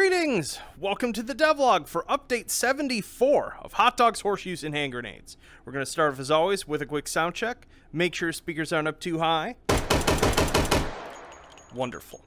Greetings! Welcome to the devlog for update 74 of hot dogs, horseshoes, and hand grenades. We're going to start off as always with a quick sound check. Make sure your speakers aren't up too high. Wonderful.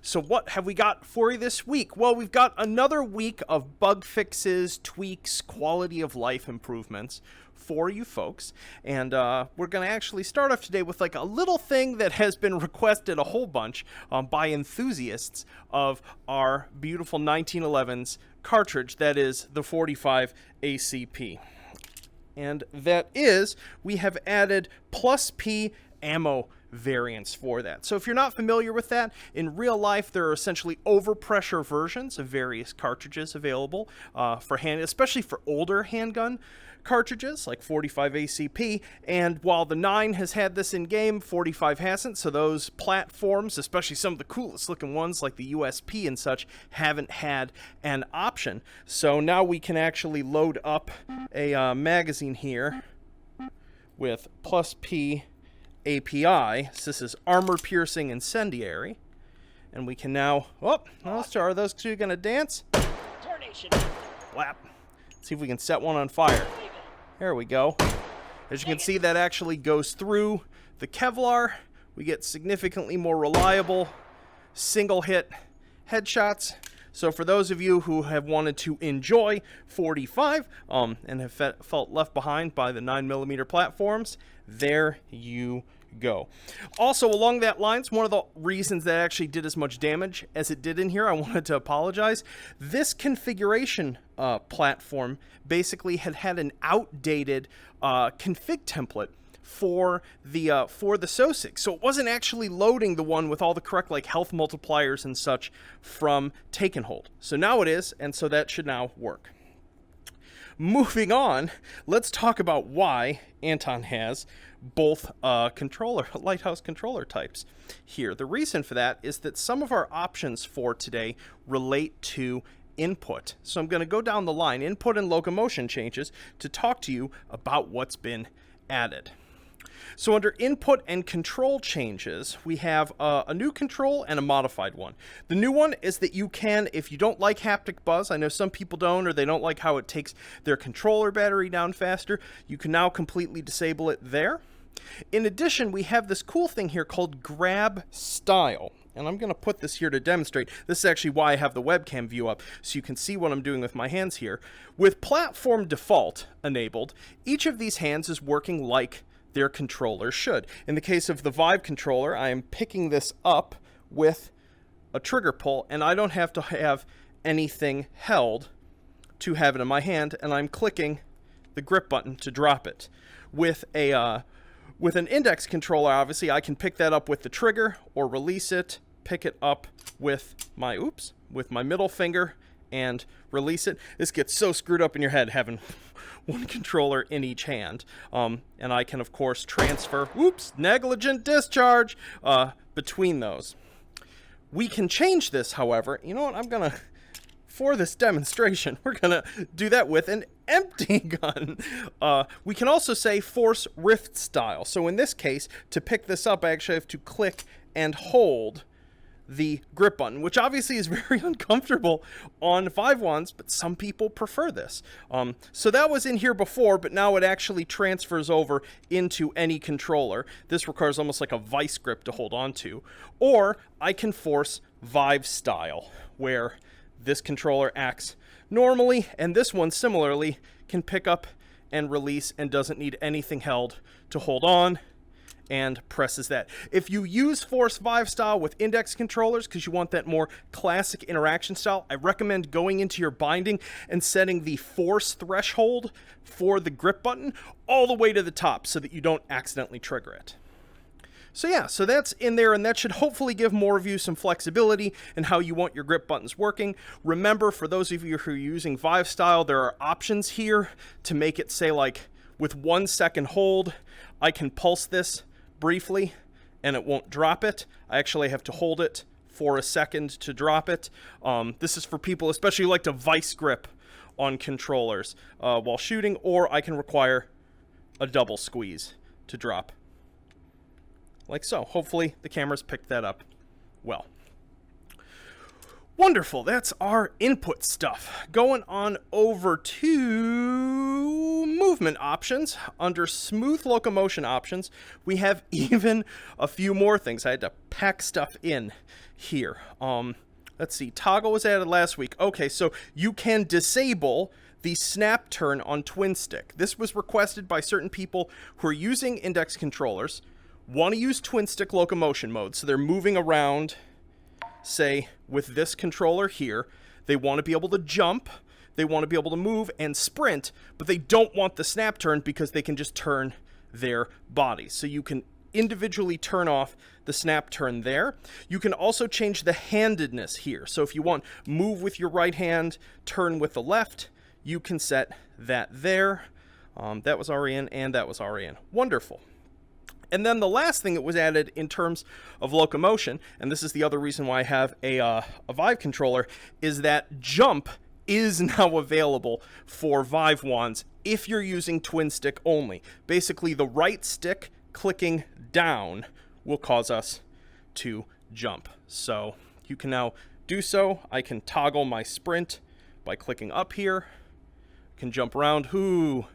So what have we got for you this week? Well, we've got another week of bug fixes, tweaks, quality of life improvements for you folks. And we're going to actually start off today with like a little thing that has been requested a whole bunch by enthusiasts of our beautiful 1911's cartridge, that is the 45 ACP. And that is, we have added plus P ammo variants for that. So if you're not familiar with that, in real life there are essentially overpressure versions of various cartridges available for hand, especially for older handgun cartridges like 45 ACP, and while the 9 has had this in game, 45 hasn't, so those platforms, especially some of the coolest looking ones like the USP and such, haven't had an option. So now we can actually load up a magazine here with plus P API. So this is armor piercing incendiary, and we can now, so are those two gonna dance? Tarnation. Flap. See if we can set one on fire. There we go. As you can see, that actually goes through the Kevlar. We get significantly more reliable single hit headshots. So for those of you who have wanted to enjoy 45 and have felt left behind by the 9mm platforms, there you go. Also, along that lines, one of the reasons that actually did as much damage as it did in here, I wanted to apologize. This configuration platform basically had an outdated config template for the SOSIG, so it wasn't actually loading the one with all the correct like health multipliers and such from Take and Hold. So now it is, and so that should now work. Moving on, let's talk about why Anton has both lighthouse controller types here. The reason for that is that some of our options for today relate to input. So I'm going to go down the line, input and locomotion changes, to talk to you about what's been added. So under input and control changes, we have a new control and a modified one. The new one is that you can, if you don't like haptic buzz, I know some people don't, or they don't like how it takes their controller battery down faster, you can now completely disable it there. In addition, we have this cool thing here called grab style. And I'm going to put this here to demonstrate. This is actually why I have the webcam view up, so you can see what I'm doing with my hands here. With platform default enabled, each of these hands is working like their controller should. In the case of the Vive controller, I am picking this up with a trigger pull, and I don't have to have anything held to have it in my hand, and I'm clicking the grip button to drop it. With an index controller, obviously, I can pick that up with the trigger or release it, pick it up with my middle finger and release it. This gets so screwed up in your head having one controller in each hand. And I can, of course, transfer, negligent discharge, between those. We can change this, however. You know what? For this demonstration, we're going to do that with an empty gun. We can also say force rift style. So in this case, to pick this up, I actually have to click and hold the grip button, which obviously is very uncomfortable on Vive ones, but some people prefer this. So that was in here before, but now it actually transfers over into any controller. This requires almost like a vice grip to hold on to. Or I can force Vive style, where this controller acts normally, and this one similarly can pick up and release and doesn't need anything held to hold on, and presses that. If you use Force Vive style with index controllers because you want that more classic interaction style, I recommend going into your binding and setting the force threshold for the grip button all the way to the top so that you don't accidentally trigger it. So yeah, so that's in there, and that should hopefully give more of you some flexibility in how you want your grip buttons working. Remember, for those of you who are using Vive style, there are options here to make it say like with 1 second hold, I can pulse this briefly and it won't drop it. I actually have to hold it for a second to drop it. This is for people especially who like to vice grip on controllers while shooting, or I can require a double squeeze to drop like so. Hopefully the cameras picked that up well. Wonderful, that's our input stuff. Going on over to movement options. Under smooth locomotion options, we have even a few more things. I had to pack stuff in here. Let's see, toggle was added last week. Okay, so you can disable the snap turn on twin stick. This was requested by certain people who are using index controllers, want to use twin stick locomotion mode, so they're moving around, say, with this controller here. They want to be able to jump, they want to be able to move and sprint, but they don't want the snap turn because they can just turn their bodies. So you can individually turn off the snap turn there. You can also change the handedness here. So if you want move with your right hand, turn with the left, you can set that there. That was already in, and that was already in. Wonderful. And then the last thing that was added in terms of locomotion, and this is the other reason why I have a Vive controller, is that jump is now available for Vive wands if you're using twin stick only. Basically, the right stick clicking down will cause us to jump. So you can now do so. I can toggle my sprint by clicking up here. Can jump around. Ooh,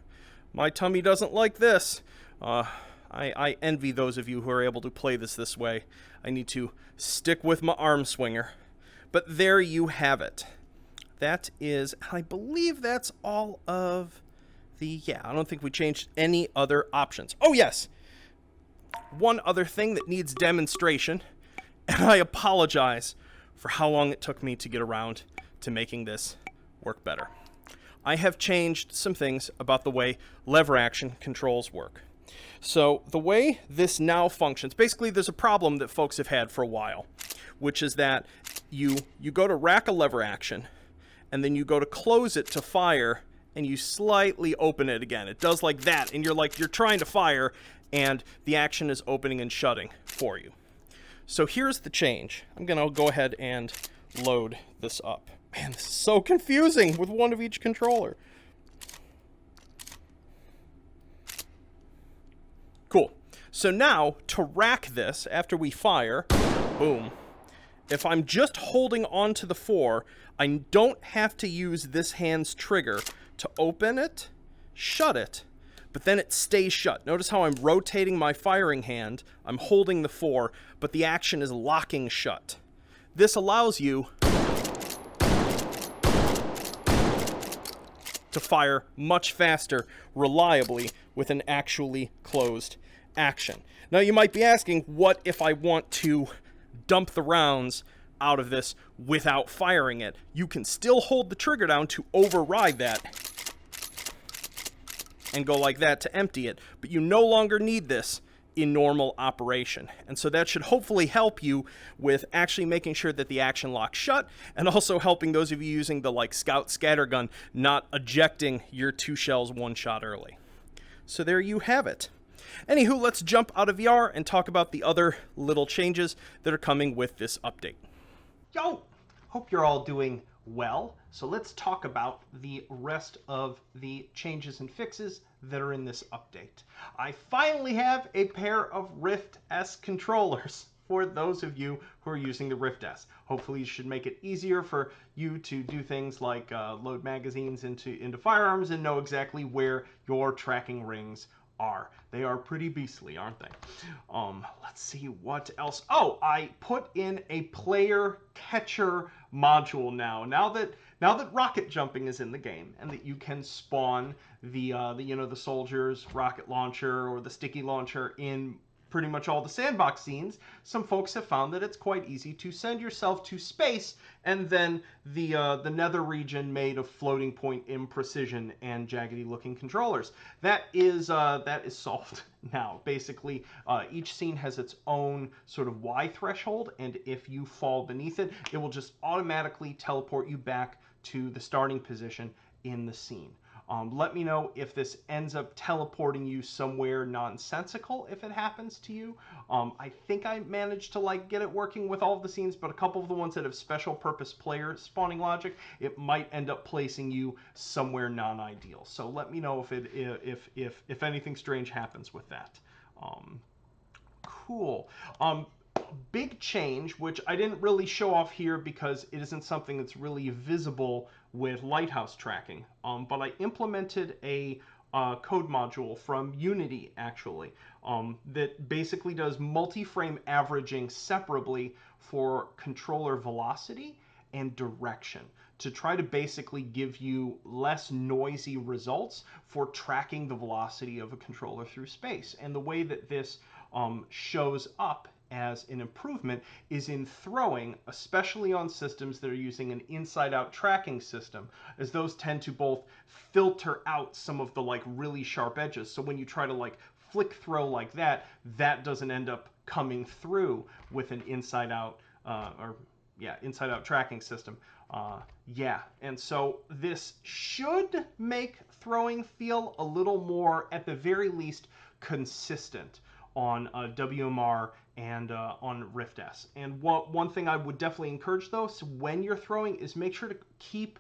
my tummy doesn't like this. I envy those of you who are able to play this way. I need to stick with my arm swinger. But there you have it. That is, I believe that's all of the, yeah, I don't think we changed any other options. Oh, yes. One other thing that needs demonstration, and I apologize for how long it took me to get around to making this work better. I have changed some things about the way lever action controls work. So the way this now functions, basically there's a problem that folks have had for a while, which is that you go to rack a lever action, and then you go to close it to fire, and you slightly open it again. It does like that, and you're trying to fire, and the action is opening and shutting for you. So here's the change. I'm gonna go ahead and load this up. Man, this is so confusing with one of each controller. Cool. So now, to rack this, after we fire, boom, if I'm just holding on to the 4, I don't have to use this hand's trigger to open it, shut it, but then it stays shut. Notice how I'm rotating my firing hand, I'm holding the 4, but the action is locking shut. This allows you to fire much faster, reliably, with an actually closed action. Now you might be asking, what if I want to dump the rounds out of this without firing it? You can still hold the trigger down to override that and go like that to empty it, but you no longer need this in normal operation. And so that should hopefully help you with actually making sure that the action locks shut, and also helping those of you using the Scout Scattergun not ejecting your 2 shells 1 shot early. So there you have it. Anywho, let's jump out of VR and talk about the other little changes that are coming with this update. Yo! Hope you're all doing well. So let's talk about the rest of the changes and fixes that are in this update. I finally have a pair of Rift S controllers for those of you who are using the Rift S. Hopefully it should make it easier for you to do things like load magazines into firearms and know exactly where your tracking rings are. They are pretty beastly, aren't they? Let's see what else. Oh, I put in a player catcher module now. Now that rocket jumping is in the game, and that you can spawn the soldier's rocket launcher or the sticky launcher in pretty much all the sandbox scenes, some folks have found that it's quite easy to send yourself to space, and then the nether region made of floating point imprecision and jaggedy looking controllers. That is solved now. Basically, each scene has its own sort of Y threshold, and if you fall beneath it, it will just automatically teleport you back to the starting position in the scene. Let me know if this ends up teleporting you somewhere nonsensical if it happens to you. I think I managed to get it working with all of the scenes, but a couple of the ones that have special purpose player spawning logic, it might end up placing you somewhere non-ideal. So let me know if anything strange happens with that. Cool. big change, which I didn't really show off here because it isn't something that's really visible with Lighthouse tracking, but I implemented a code module from Unity, actually, that basically does multi-frame averaging separately for controller velocity and direction to try to basically give you less noisy results for tracking the velocity of a controller through space. And the way that this shows up as an improvement is in throwing, especially on systems that are using an inside-out tracking system, as those tend to both filter out some of the like really sharp edges. So when you try to like flick throw like that, that doesn't end up coming through with an inside-out inside-out tracking system. And so this should make throwing feel a little more, at the very least, consistent on WMR and on Rift S. And one thing I would definitely encourage, though, so when you're throwing, is make sure to keep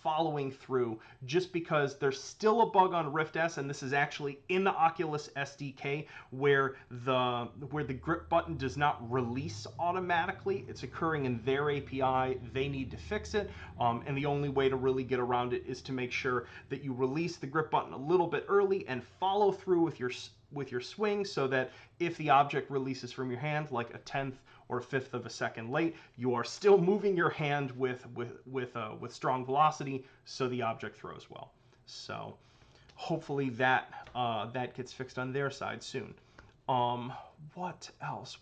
following through, just because there's still a bug on Rift S, and this is actually in the Oculus SDK, where the grip button does not release automatically. It's occurring in their API. They need to fix it, and the only way to really get around it is to make sure that you release the grip button a little bit early and follow through with your swing, so that if the object releases from your hand like a 10th or a 5th of a second late, you are still moving your hand with strong velocity, so the object throws well. So hopefully that gets fixed on their side soon. What else?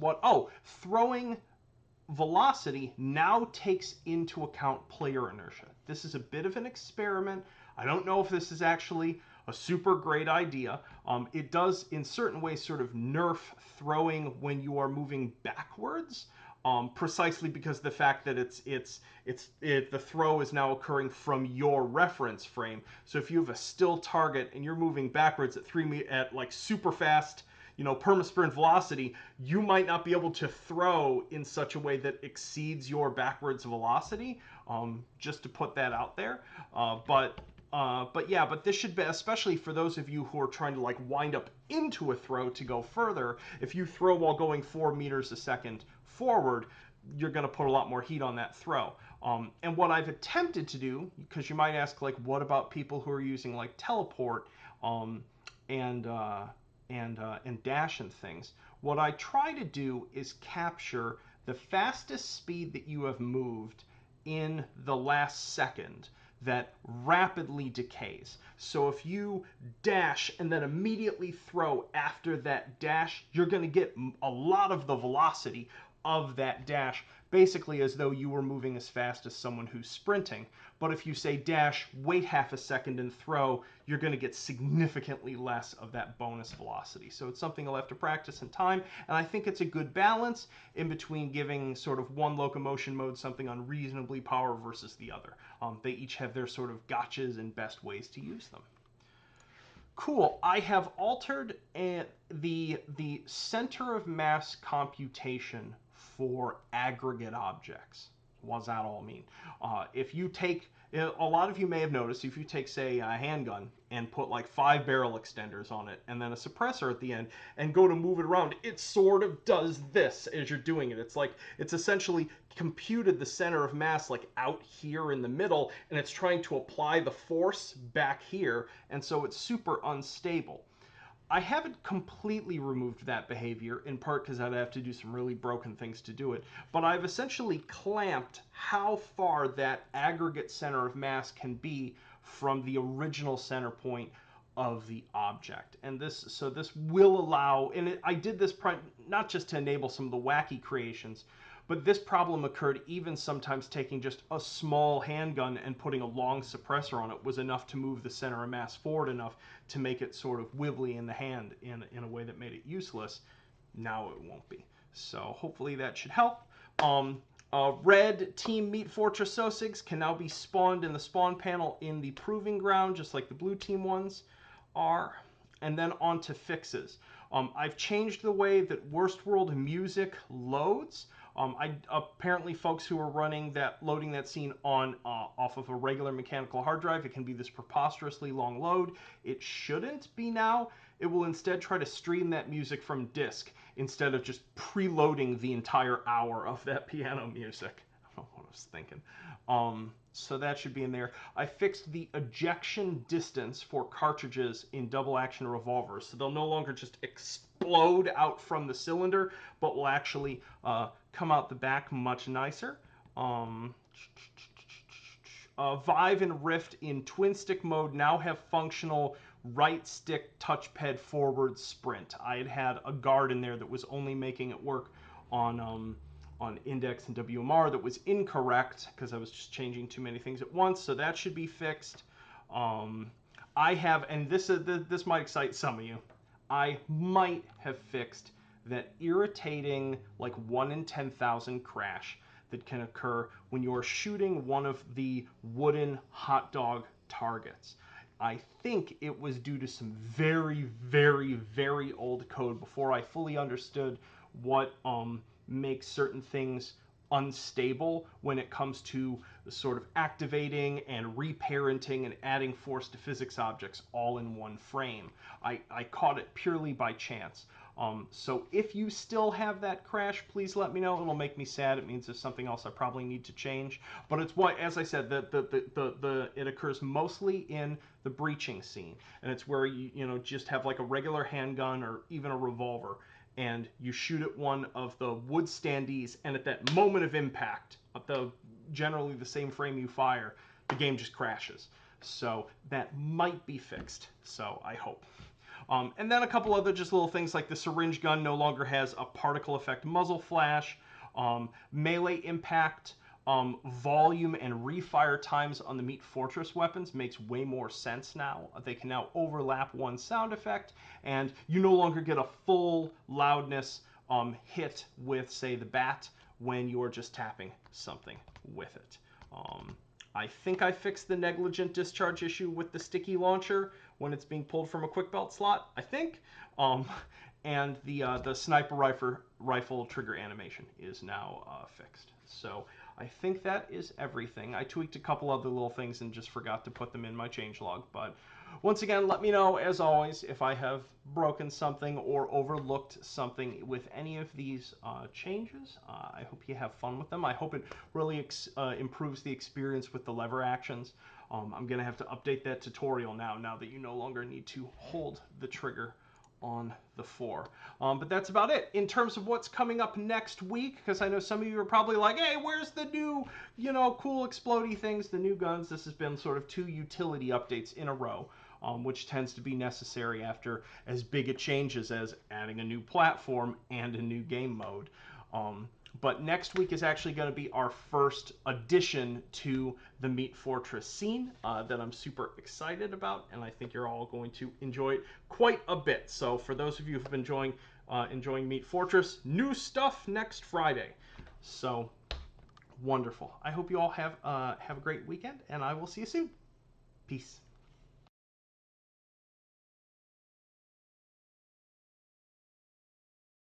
Throwing velocity now takes into account player inertia. This is a bit of an experiment. I don't know if this is actually a super great idea. It does, in certain ways, sort of nerf throwing when you are moving backwards, precisely because of the fact that the throw is now occurring from your reference frame. So if you have a still target and you're moving backwards at like super fast, perma-sprint velocity, you might not be able to throw in such a way that exceeds your backwards velocity, just to put that out there. But this should be, especially for those of you who are trying to like wind up into a throw to go further, if you throw while going 4 meters a second forward, you're going to put a lot more heat on that throw. And what I've attempted to do, because you might ask, like, what about people who are using like teleport and dash and things? What I try to do is capture the fastest speed that you have moved in the last second that rapidly decays. So if you dash and then immediately throw after that dash, you're going to get a lot of the velocity of that dash, basically as though you were moving as fast as someone who's sprinting. But if you say dash, wait half a second and throw, you're going to get significantly less of that bonus velocity. So it's something I'll have to practice in time, and I think it's a good balance in between giving sort of one locomotion mode something unreasonably powerful versus the other. They each have their sort of gotchas and best ways to use them. Cool. I have altered the center of mass computation for aggregate objects. What does that all mean? If you take, a lot of you may have noticed, if you take, say, a handgun and put like 5 barrel extenders on it and then a suppressor at the end and go to move it around, it sort of does this as you're doing it. It's like, it's essentially computed the center of mass like out here in the middle, and it's trying to apply the force back here, and so it's super unstable. I haven't completely removed that behavior, in part because I'd have to do some really broken things to do it, but I've essentially clamped how far that aggregate center of mass can be from the original center point of the object. And this will allow, and I did this not just to enable some of the wacky creations, but this problem occurred even sometimes taking just a small handgun and putting a long suppressor on it was enough to move the center of mass forward enough to make it sort of wibbly in the hand in a way that made it useless. Now it won't be. So hopefully that should help. Red Team Meat Fortress Sosigs can now be spawned in the spawn panel in the Proving Ground, just like the blue team ones are. And then on to fixes. I've changed the way that Worst World music loads. Apparently folks who are loading that scene on off of a regular mechanical hard drive, it can be this preposterously long load. It shouldn't be now. It will instead try to stream that music from disk. instead of just preloading the entire hour of that piano music. I don't know what I was thinking. So that should be in there. I fixed the ejection distance for cartridges in double action revolvers, so they'll no longer just explode out from the cylinder, but will actually come out the back much nicer. Vive and Rift in twin stick mode now have functional right stick touchpad forward sprint. I had a guard in there that was only making it work on Index and WMR that was incorrect because I was just changing too many things at once, so that should be fixed. I have, and this might excite some of you, I might have fixed that irritating like 1 in 10,000 crash that can occur when you're shooting one of the wooden hot dog targets. I think it was due to some very, very, very old code before I fully understood what makes certain things unstable when it comes to sort of activating and reparenting and adding force to physics objects all in one frame. I caught it purely by chance. So if you still have that crash, please let me know. It'll make me sad. It means there's something else I probably need to change. But it's what, as I said, it occurs mostly in the breaching scene, and it's where you just have like a regular handgun or even a revolver, and you shoot at one of the wood standees, and at that moment of impact, at generally the same frame you fire, the game just crashes. So that might be fixed. So I hope. And then a couple other just little things like the syringe gun no longer has a particle effect muzzle flash. Melee impact, volume, and refire times on the Meat Fortress weapons makes way more sense now. They can now overlap one sound effect, and you no longer get a full loudness hit with, say, the bat when you're just tapping something with it. I think I fixed the negligent discharge issue with the sticky launcher when it's being pulled from a quick belt slot, I think. And the sniper rifle trigger animation is now fixed. So I think that is everything. I tweaked a couple other little things and just forgot to put them in my changelog. But once again, let me know, as always, if I have broken something or overlooked something with any of these changes. I hope you have fun with them. I hope it really improves the experience with the lever actions. I'm going to have to update that tutorial now that you no longer need to hold the trigger on the 4. But that's about it. In terms of what's coming up next week, because I know some of you are probably like, hey, where's the new, cool explodey things, the new guns? This has been sort of 2 utility updates in a row, which tends to be necessary after as big a changes as adding a new platform and a new game mode. But next week is actually going to be our first addition to the Meat Fortress scene that I'm super excited about, and I think you're all going to enjoy it quite a bit. So for those of you who've been enjoying Meat Fortress, new stuff next Friday. So wonderful. I hope you all have a great weekend, and I will see you soon. Peace.